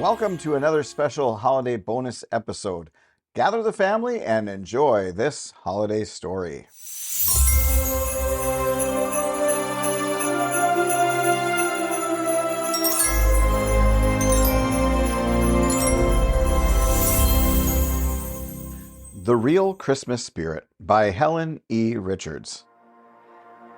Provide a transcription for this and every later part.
Welcome to another special holiday bonus episode. Gather the family and enjoy this holiday story. The Real Christmas Spirit by Helen E. Richards.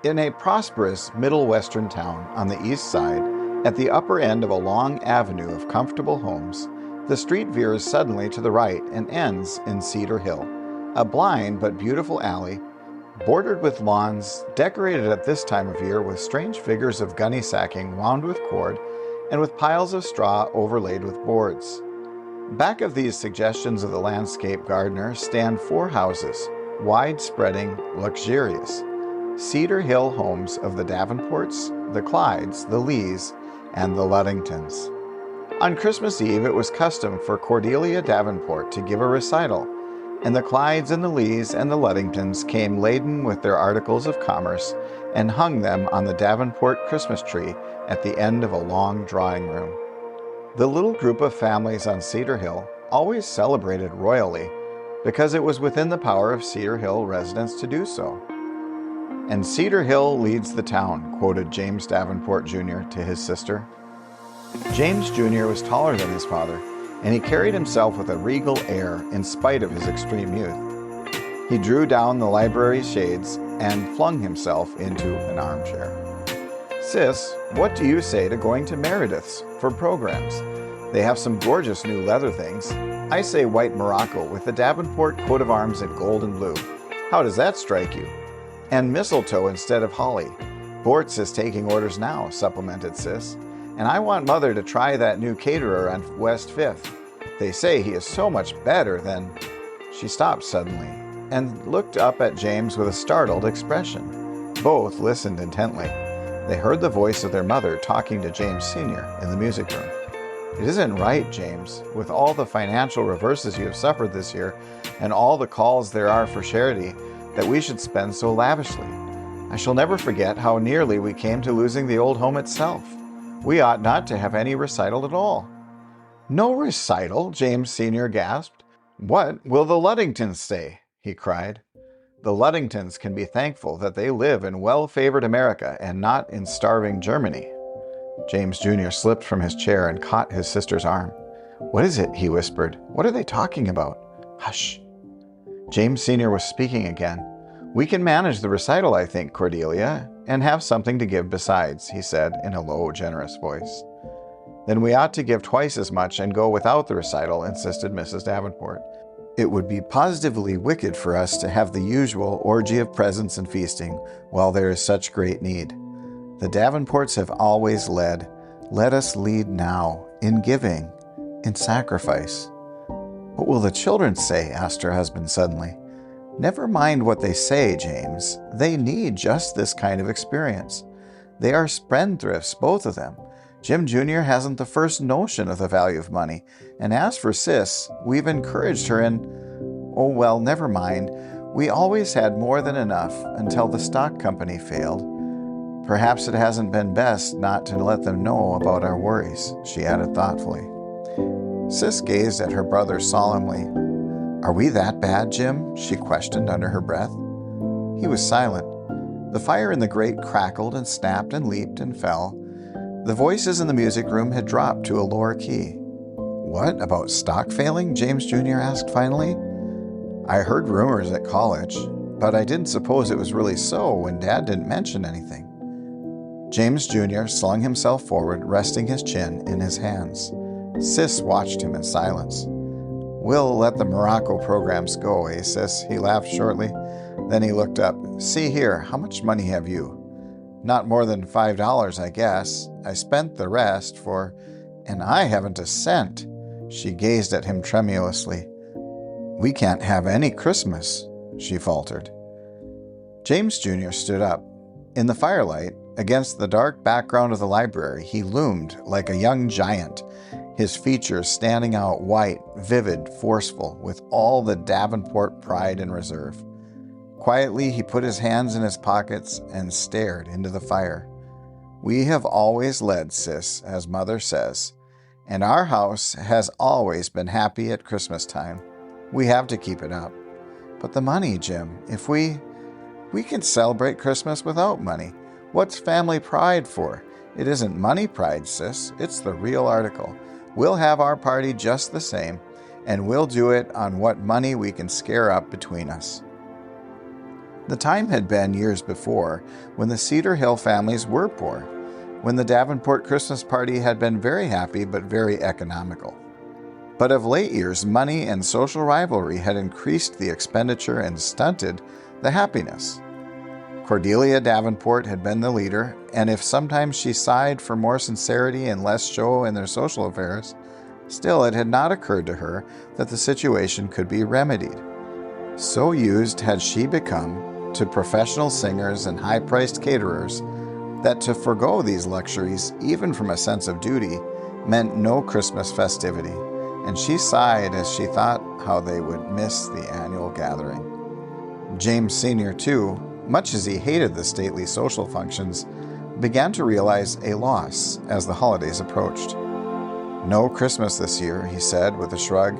In a prosperous Middle Western town on the east side, at the upper end of a long avenue of comfortable homes, the street veers suddenly to the right and ends in Cedar Hill, a blind but beautiful alley, bordered with lawns, decorated at this time of year with strange figures of gunny sacking wound with cord, and with piles of straw overlaid with boards. Back of these suggestions of the landscape gardener stand four houses, wide-spreading, luxurious, Cedar Hill homes of the Davenports, the Clydes, the Lees, and the Luddingtons. On Christmas Eve, it was custom for Cordelia Davenport to give a recital, and the Clydes and the Lees and the Luddingtons came laden with their articles of commerce and hung them on the Davenport Christmas tree at the end of a long drawing room. The little group of families on Cedar Hill always celebrated royally because it was within the power of Cedar Hill residents to do so. "And Cedar Hill leads the town," quoted James Davenport Jr. to his sister. James Jr. was taller than his father, and he carried himself with a regal air in spite of his extreme youth. He drew down the library shades and flung himself into an armchair. "Sis, what do you say to going to Meredith's for programs? They have some gorgeous new leather things. I say white morocco with the Davenport coat of arms in gold and blue. How does that strike you? And mistletoe instead of holly. Bortz is taking orders now," supplemented Sis. "And I want Mother to try that new caterer on West 5th. They say he is so much better than—" She stopped suddenly and looked up at James with a startled expression. Both listened intently. They heard the voice of their mother talking to James Sr. in the music room. "It isn't right, James, with all the financial reverses you have suffered this year and all the calls there are for charity, that we should spend so lavishly. I shall never forget how nearly we came to losing the old home itself. We ought not to have any recital at all." "No recital?" James Sr. gasped. "What will the Luddingtons say?" he cried. "The Luddingtons can be thankful that they live in well-favored America and not in starving Germany." James Jr. slipped from his chair and caught his sister's arm. "What is it?" he whispered. "What are they talking about?" "Hush." James Sr. was speaking again. "We can manage the recital, I think, Cordelia, and have something to give besides," he said in a low, generous voice. "Then we ought to give twice as much and go without the recital," insisted Mrs. Davenport. "It would be positively wicked for us to have the usual orgy of presents and feasting while there is such great need. The Davenports have always led. Let us lead now, in giving, in sacrifice." "What will the children say?" asked her husband suddenly. "Never mind what they say, James. They need just this kind of experience. They are spendthrifts, both of them. Jim Jr. hasn't the first notion of the value of money. And as for Sis, we've encouraged her in— Oh, well, never mind. We always had more than enough until the stock company failed. Perhaps it hasn't been best not to let them know about our worries," she added thoughtfully. Sis gazed at her brother solemnly. "Are we that bad, Jim?" she questioned under her breath. He was silent. The fire in the grate crackled and snapped and leaped and fell. The voices in the music room had dropped to a lower key. "What, about stock failing?" James Jr. asked finally. "I heard rumors at college, but I didn't suppose it was really so when Dad didn't mention anything." James Jr. slung himself forward, resting his chin in his hands. Sis watched him in silence. "We'll let the Morocco programs go, eh, Sis?" He laughed shortly. Then he looked up. "See here, how much money have you?" "Not more than $5, I guess. I spent the rest for—" "And I haven't a cent." She gazed at him tremulously. "We can't have any Christmas," she faltered. James Jr. stood up. In the firelight, against the dark background of the library, he loomed like a young giant, his features standing out white, vivid, forceful, with all the Davenport pride and reserve. Quietly, he put his hands in his pockets and stared into the fire. "We have always led, Sis, as Mother says, And our house has always been happy at Christmas time. We have to keep it up. But the money, Jim, if we can celebrate Christmas without money. What's family pride for? It isn't money pride, sis. It's the real article. We'll have our party just the same, and we'll do it on what money we can scare up between us. The time had been years before when the Cedar Hill families were poor, when the Davenport Christmas party had been very happy but very economical. But of late years, money and social rivalry had increased the expenditure and stunted the happiness. Cordelia Davenport had been the leader, and if sometimes she sighed for more sincerity and less show in their social affairs, still it had not occurred to her that the situation could be remedied. So used had she become to professional singers and high-priced caterers that to forego these luxuries, even from a sense of duty, meant no Christmas festivity, and she sighed as she thought how they would miss the annual gathering. James Sr., too, much as he hated the stately social functions, began to realize a loss as the holidays approached. "No Christmas this year," he said with a shrug,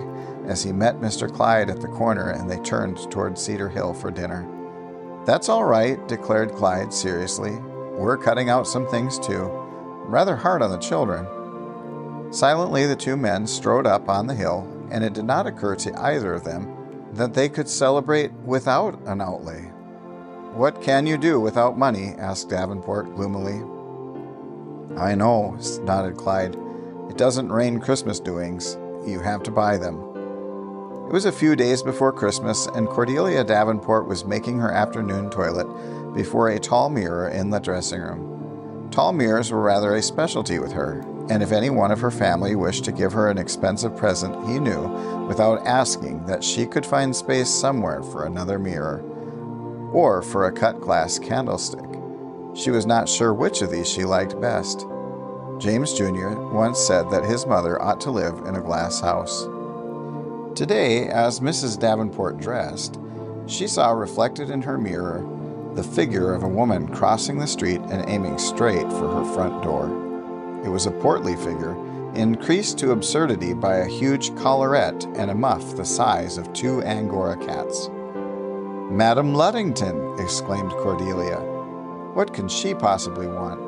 as he met Mr. Clyde at the corner and they turned toward Cedar Hill for dinner. "That's all right," declared Clyde seriously. "We're cutting out some things too. Rather hard on the children." Silently the two men strode up on the hill, and it did not occur to either of them that they could celebrate without an outlay. "What can you do without money?" asked Davenport gloomily. "I know," nodded Clyde. "It doesn't rain Christmas doings. You have to buy them." It was a few days before Christmas, and Cordelia Davenport was making her afternoon toilet before a tall mirror in the dressing room. Tall mirrors were rather a specialty with her, and if any one of her family wished to give her an expensive present, he knew, without asking, that she could find space somewhere for another mirror, or for a cut-glass candlestick. She was not sure which of these she liked best. James Jr. once said that his mother ought to live in a glass house. Today, as Mrs. Davenport dressed, she saw reflected in her mirror the figure of a woman crossing the street and aiming straight for her front door. It was a portly figure, increased to absurdity by a huge collarette and a muff the size of 2 Angora cats. "Madam Luddington!" exclaimed Cordelia. "What can she possibly want?"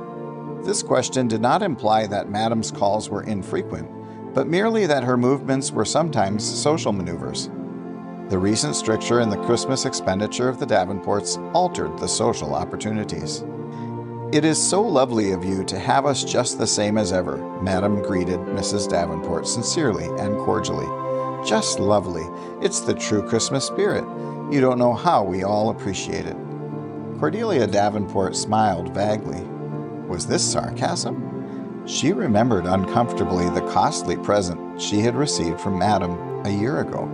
This question did not imply that Madam's calls were infrequent, but merely that her movements were sometimes social maneuvers. The recent stricture in the Christmas expenditure of the Davenports altered the social opportunities. "It is so lovely of you to have us just the same as ever," Madam greeted Mrs. Davenport sincerely and cordially. "Just lovely. It's the true Christmas spirit. You don't know how we all appreciate it." Cordelia Davenport smiled vaguely. Was this sarcasm? She remembered uncomfortably the costly present she had received from Madam a year ago.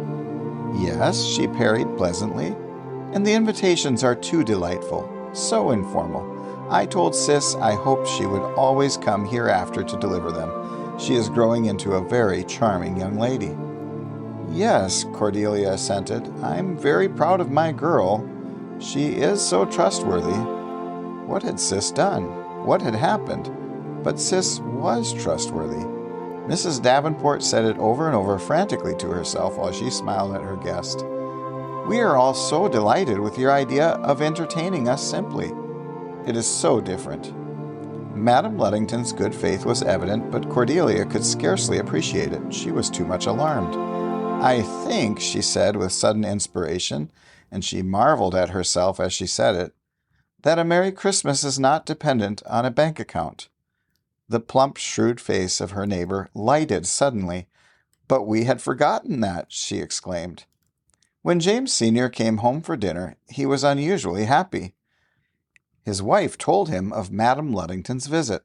"Yes," she parried pleasantly, "and the invitations are too delightful, so informal. I told Sis I hoped she would always come hereafter to deliver them. She is growing into a very charming young lady." "Yes," Cordelia assented. "I'm very proud of my girl. She is so trustworthy." What had Sis done? What had happened? But Sis was trustworthy. Mrs. Davenport said it over and over frantically to herself while she smiled at her guest. "We are all so delighted with your idea of entertaining us simply. It is so different." Madam Luddington's good faith was evident, but Cordelia could scarcely appreciate it. She was too much alarmed. "I think," she said with sudden inspiration, and she marveled at herself as she said it, "that a Merry Christmas is not dependent on a bank account." The plump, shrewd face of her neighbor lighted suddenly. "But we had forgotten that," she exclaimed. When James Sr. came home for dinner, he was unusually happy. His wife told him of Madam Luddington's visit.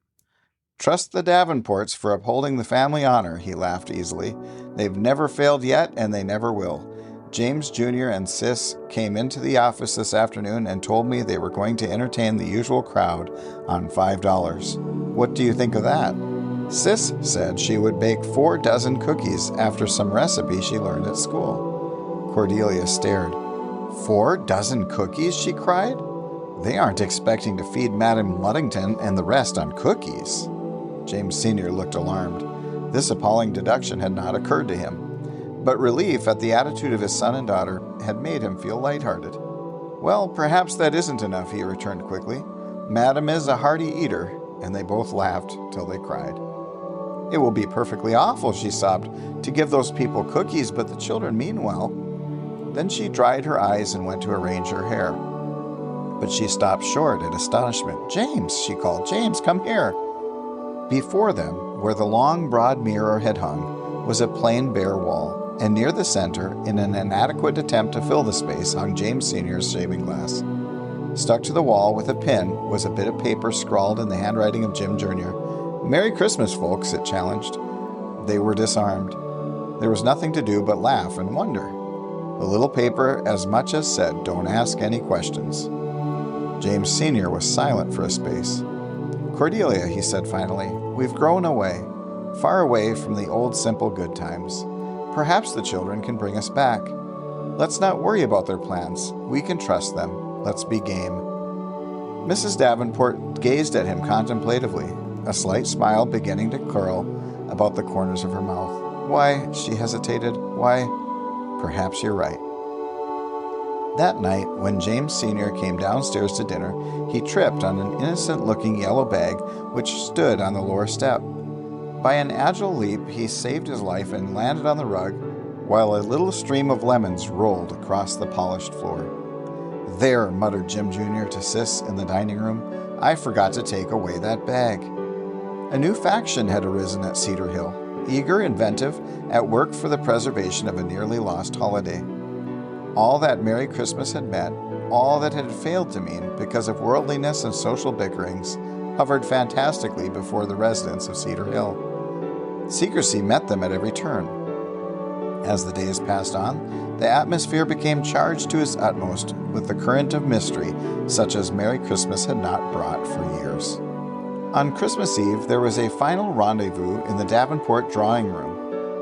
"Trust the Davenports for upholding the family honor," he laughed easily. "They've never failed yet, and they never will. James Jr. and Sis came into the office this afternoon and told me they were going to entertain the usual crowd on $5. What do you think of that?" Sis said she would bake 4 dozen cookies after some recipe she learned at school. Cordelia stared. 4 dozen cookies?" she cried. "They aren't expecting to feed Madam Luddington and the rest on cookies." James Sr. looked alarmed. This appalling deduction had not occurred to him, but relief at the attitude of his son and daughter had made him feel lighthearted. "Well, perhaps that isn't enough," he returned quickly. "Madam is a hearty eater," and they both laughed till they cried. "It will be perfectly awful," she sobbed, "to give those people cookies, but the children mean well." Then she dried her eyes and went to arrange her hair. But she stopped short in astonishment. "James," she called, "James, come here." Before them, where the long, broad mirror had hung, was a plain, bare wall, and near the center, in an inadequate attempt to fill the space, hung James Sr.'s shaving glass. Stuck to the wall with a pin was a bit of paper scrawled in the handwriting of Jim Jr. "Merry Christmas, folks," it challenged. They were disarmed. There was nothing to do but laugh and wonder. The little paper as much as said, "Don't ask any questions." James Sr. was silent for a space. "Cordelia," he said finally, "we've grown away, far away from the old simple good times. Perhaps the children can bring us back. Let's not worry about their plans. We can trust them. Let's be game." Mrs. Davenport gazed at him contemplatively, a slight smile beginning to curl about the corners of her mouth. "Why," she hesitated, "why, perhaps you're right." That night, when James Sr. came downstairs to dinner, he tripped on an innocent-looking yellow bag which stood on the lower step. By an agile leap, he saved his life and landed on the rug, while a little stream of lemons rolled across the polished floor. "There," muttered Jim Jr. to Sis in the dining room, "I forgot to take away that bag." A new faction had arisen at Cedar Hill, eager, inventive, at work for the preservation of a nearly lost holiday. All that Merry Christmas had meant, all that had failed to mean because of worldliness and social bickerings, hovered fantastically before the residents of Cedar Hill. Secrecy met them at every turn. As the days passed on, the atmosphere became charged to its utmost with the current of mystery such as Merry Christmas had not brought for years. On Christmas Eve, there was a final rendezvous in the Davenport drawing room,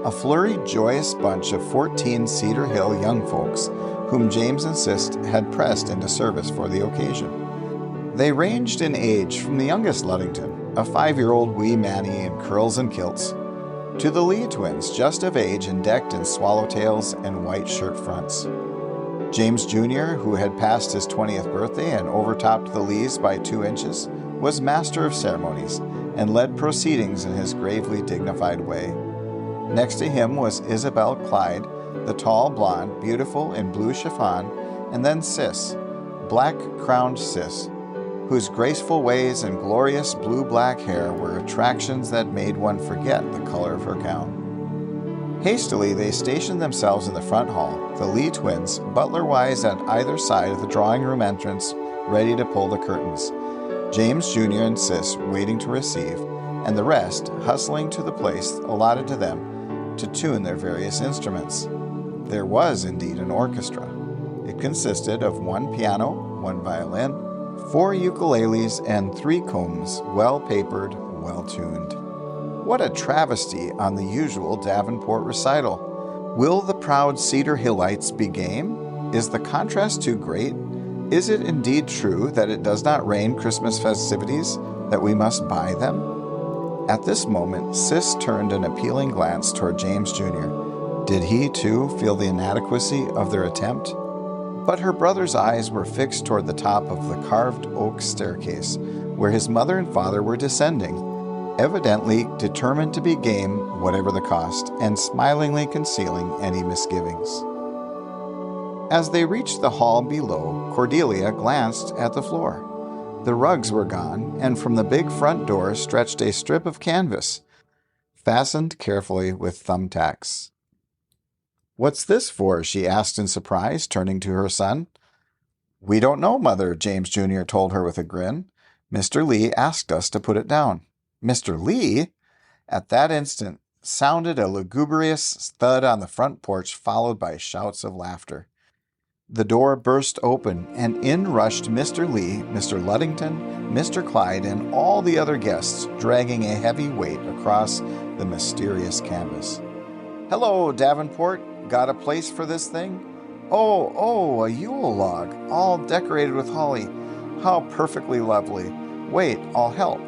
a flurried, joyous bunch of 14 Cedar Hill young folks whom James and Sis had pressed into service for the occasion. They ranged in age from the youngest Luddington, a 5-year-old wee Manny in curls and kilts, to the Lee twins, just of age and decked in swallowtails and white shirt fronts. James Jr., who had passed his 20th birthday and overtopped the Lees by 2 inches, was master of ceremonies and led proceedings in his gravely dignified way. Next to him was Isabel Clyde, the tall blonde, beautiful in blue chiffon, and then Sis, black-crowned Sis, whose graceful ways and glorious blue-black hair were attractions that made one forget the color of her gown. Hastily, they stationed themselves in the front hall, the Lee twins, butler-wise at either side of the drawing-room entrance, ready to pull the curtains, James Jr. and Sis waiting to receive, and the rest hustling to the place allotted to them to tune their various instruments. There was indeed an orchestra. It consisted of 1 piano, 1 violin, 4 ukuleles, and 3 combs, well-papered, well-tuned. What a travesty on the usual Davenport recital! Will the proud Cedar Hillites be game? Is the contrast too great? Is it indeed true that it does not rain Christmas festivities, that we must buy them? At this moment, Sis turned an appealing glance toward James Jr. Did he, too, feel the inadequacy of their attempt? But her brother's eyes were fixed toward the top of the carved oak staircase, where his mother and father were descending, evidently determined to be game whatever the cost, and smilingly concealing any misgivings. As they reached the hall below, Cordelia glanced at the floor. The rugs were gone, and from the big front door stretched a strip of canvas, fastened carefully with thumbtacks. "What's this for?" she asked in surprise, turning to her son. "We don't know, Mother," James Jr. told her with a grin. "Mr. Lee asked us to put it down." "Mr. Lee?" At that instant sounded a lugubrious thud on the front porch, followed by shouts of laughter. The door burst open, and in rushed Mr. Lee, Mr. Luddington, Mr. Clyde, and all the other guests, dragging a heavy weight across the mysterious canvas. "Hello, Davenport. Got a place for this thing? Oh, a Yule log, all decorated with holly. How perfectly lovely. Wait, I'll help."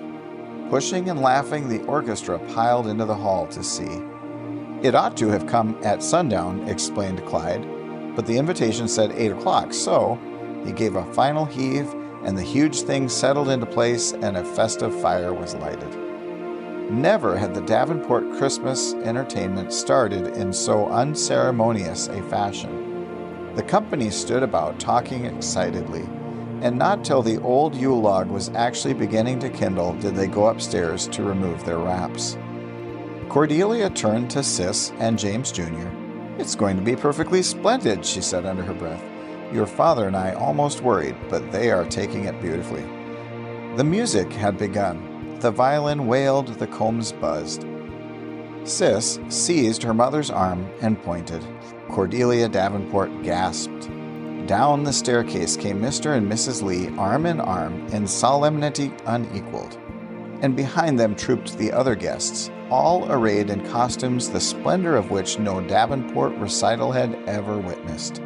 Pushing and laughing, the orchestra piled into the hall to see. "It ought to have come at sundown," explained Clyde, "but the invitation said 8 o'clock, so..." He gave a final heave, and the huge thing settled into place, and a festive fire was lighted. Never had the Davenport Christmas entertainment started in so unceremonious a fashion. The company stood about talking excitedly, and not till the old Yule log was actually beginning to kindle did they go upstairs to remove their wraps. Cordelia turned to Sis and James Jr. "It's going to be perfectly splendid," she said under her breath. "Your father and I almost worried, but they are taking it beautifully." The music had begun. The violin wailed, the combs buzzed. Sis seized her mother's arm and pointed. Cordelia Davenport gasped. Down the staircase came Mr. and Mrs. Lee, arm in arm, in solemnity unequaled. And behind them trooped the other guests, all arrayed in costumes the splendor of which no Davenport recital had ever witnessed.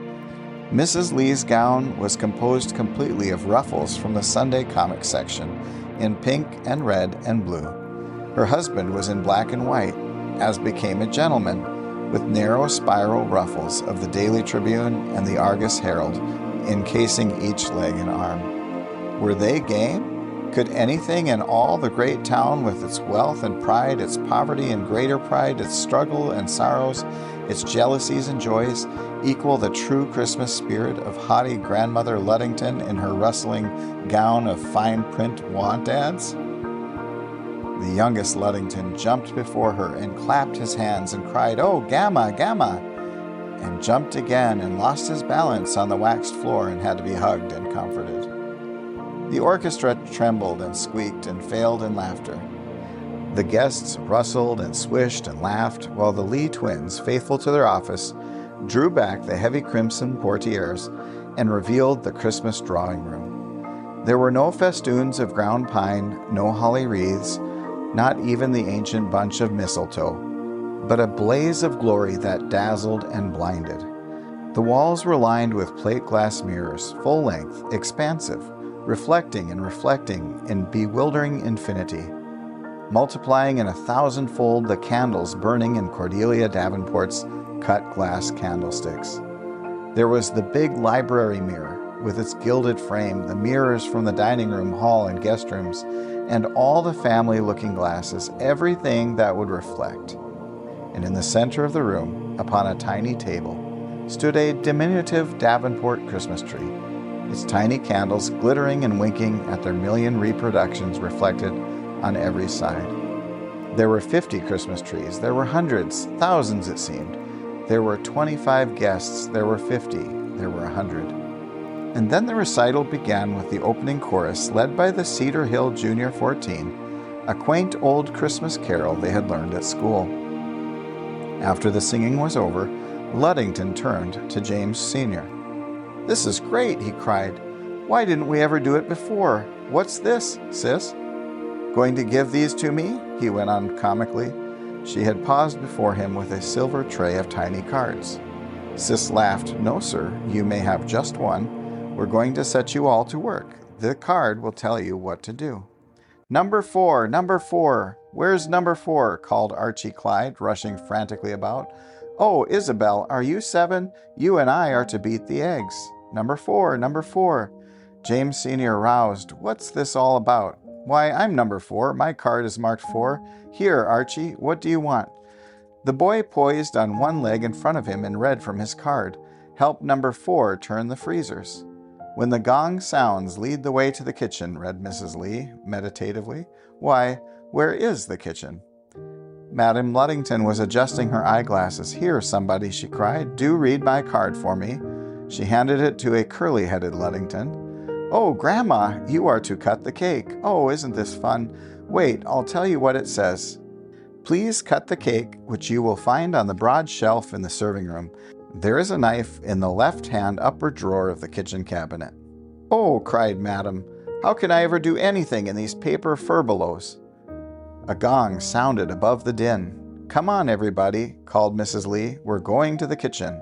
Mrs. Lee's gown was composed completely of ruffles from the Sunday comic section, in pink and red and blue. Her husband was in black and white, as became a gentleman, with narrow spiral ruffles of the Daily Tribune and the Argus Herald encasing each leg and arm. Were they game? Could anything in all the great town, with its wealth and pride, its poverty and greater pride, its struggle and sorrows, its jealousies and joys, equal the true Christmas spirit of haughty Grandmother Luddington in her rustling gown of fine print want ads? The youngest Luddington jumped before her and clapped his hands and cried, "Oh, Gamma, Gamma!" and jumped again and lost his balance on the waxed floor and had to be hugged and comforted. The orchestra trembled and squeaked and failed in laughter. The guests rustled and swished and laughed, while the Lee twins, faithful to their office, drew back the heavy crimson portieres and revealed the Christmas drawing room. There were no festoons of ground pine, no holly wreaths, not even the ancient bunch of mistletoe, but a blaze of glory that dazzled and blinded. The walls were lined with plate glass mirrors, full length, expansive, reflecting in bewildering infinity, multiplying in 1,000-fold the candles burning in Cordelia Davenport's cut glass candlesticks. There was the big library mirror, with its gilded frame, the mirrors from the dining room, hall, and guest rooms, and all the family looking glasses, everything that would reflect. And in the center of the room, upon a tiny table, stood a diminutive Davenport Christmas tree, its tiny candles glittering and winking at their million reproductions reflected on every side. There were 50 Christmas trees. There were hundreds, thousands it seemed. There were 25 guests. There were 50. There were 100. And then the recital began with the opening chorus led by the Cedar Hill Junior 14, a quaint old Christmas carol they had learned at school. After the singing was over, Luddington turned to James Sr. "This is great," he cried. "Why didn't we ever do it before? What's this, Sis?" "Going to give these to me?" he went on comically. She had paused before him with a silver tray of tiny cards. Sis laughed. "No, sir, you may have just one. We're going to set you all to work. The card will tell you what to do." "Number 4, number 4. Where's number 4? Called Archie Clyde, rushing frantically about. "Oh, Isabel, are you 7? You and I are to beat the eggs. Number 4, number 4. James Sr. roused. "What's this all about?" "Why, I'm number 4. My card is marked 4. Here, Archie, what do you want?" The boy poised on one leg in front of him and read from his card. "Help number 4 turn the freezers." "When the gong sounds, lead the way to the kitchen," read Mrs. Lee meditatively. "Why, where is the kitchen?" Madame Luddington was adjusting her eyeglasses. "Here, somebody," she cried. "Do read my card for me." She handed it to a curly-headed Luddington. "Oh, Grandma, you are to cut the cake. Oh, isn't this fun? Wait, I'll tell you what it says. Please cut the cake, which you will find on the broad shelf in the serving room. There is a knife in the left-hand upper drawer of the kitchen cabinet." "Oh," cried Madame, "how can I ever do anything in these paper furbelows?" A gong sounded above the din. "Come on, everybody," called Mrs. Lee. "We're going to the kitchen."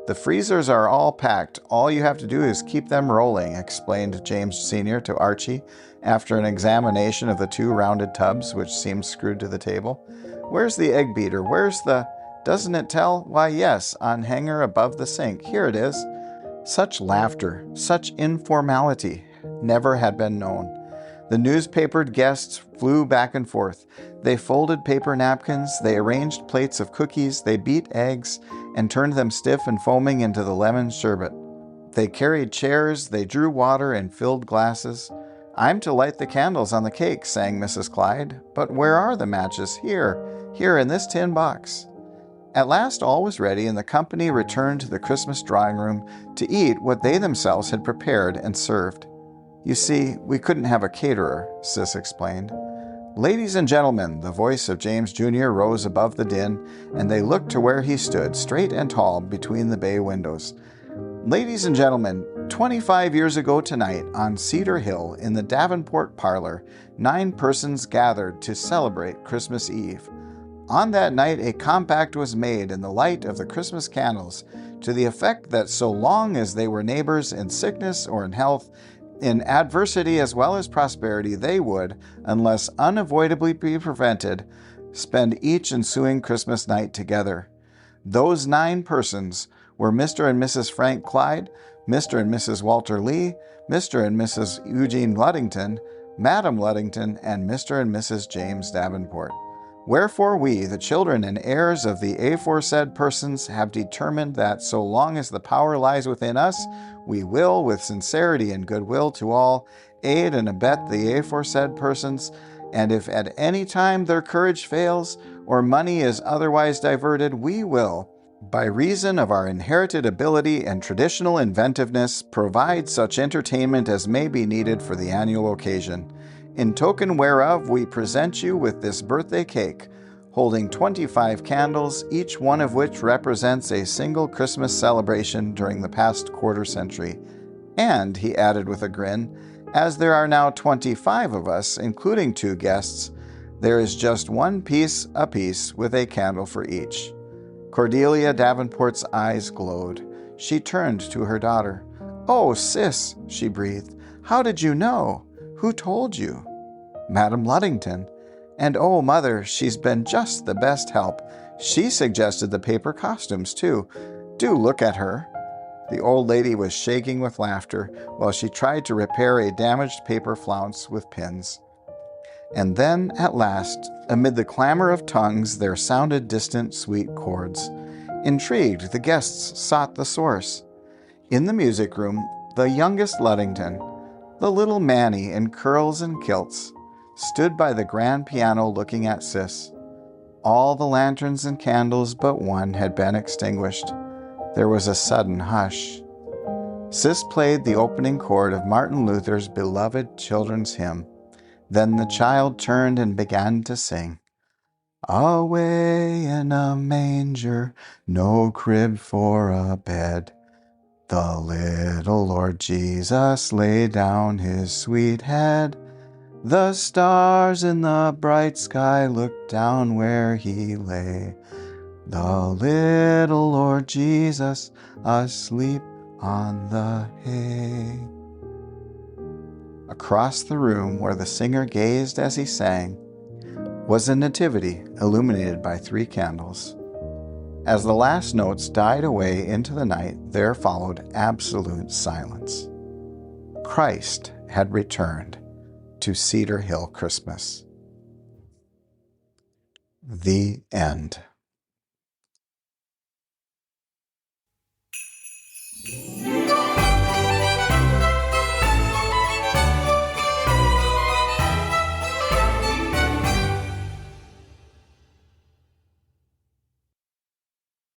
"The freezers are all packed. All you have to do is keep them rolling," explained James Sr. to Archie after an examination of the two rounded tubs which seemed screwed to the table. "Where's the egg beater? Where's the... Doesn't it tell? Why, yes, on hanger above the sink. Here it is." Such laughter, such informality, never had been known. The newspapered guests flew back and forth. They folded paper napkins, they arranged plates of cookies, they beat eggs, and turned them stiff and foaming into the lemon sherbet. They carried chairs, they drew water and filled glasses. "I'm to light the candles on the cake," sang Mrs. Clyde. "But where are the matches?" Here in this tin box." At last all was ready, and the company returned to the Christmas drawing room to eat what they themselves had prepared and served. "You see, we couldn't have a caterer," Sis explained. "Ladies and gentlemen," the voice of James Jr. rose above the din, and they looked to where he stood, straight and tall, between the bay windows. "Ladies and gentlemen, 25 years ago tonight, on Cedar Hill, in the Davenport parlor, 9 persons gathered to celebrate Christmas Eve. On that night, a compact was made in the light of the Christmas candles, to the effect that so long as they were neighbors in sickness or in health, in adversity as well as prosperity, they would, unless unavoidably be prevented, spend each ensuing Christmas night together. Those 9 persons were Mr. and Mrs. Frank Clyde, Mr. and Mrs. Walter Lee, Mr. and Mrs. Eugene Luddington, Madam Luddington, and Mr. and Mrs. James Davenport. Wherefore we, the children and heirs of the aforesaid persons, have determined that so long as the power lies within us, we will, with sincerity and goodwill to all, aid and abet the aforesaid persons, and if at any time their courage fails, or money is otherwise diverted, we will, by reason of our inherited ability and traditional inventiveness, provide such entertainment as may be needed for the annual occasion. In token whereof we present you with this birthday cake, holding 25 candles, each one of which represents a single Christmas celebration during the past quarter century. And," he added with a grin, "as there are now 25 of us, including 2 guests, there is just 1 piece apiece with a candle for each." Cordelia Davenport's eyes glowed. She turned to her daughter. "Oh, Sis," she breathed, "how did you know? Who told you?" "Madam Luddington. And oh, Mother, she's been just the best help. She suggested the paper costumes, too. Do look at her." The old lady was shaking with laughter while she tried to repair a damaged paper flounce with pins. And then, at last, amid the clamor of tongues, there sounded distant, sweet chords. Intrigued, the guests sought the source. In the music room, the youngest Luddington, the little Manny in curls and kilts, stood by the grand piano looking at Sis. All the lanterns and candles but one had been extinguished. There was a sudden hush. Sis played the opening chord of Martin Luther's beloved children's hymn. Then the child turned and began to sing. "Away in a manger, no crib for a bed, the little Lord Jesus laid down his sweet head. The stars in the bright sky looked down where he lay. The little Lord Jesus asleep on the hay." Across the room where the singer gazed as he sang was a nativity illuminated by 3 candles. As the last notes died away into the night, there followed absolute silence. Christ had returned to Cedar Hill Christmas. The end.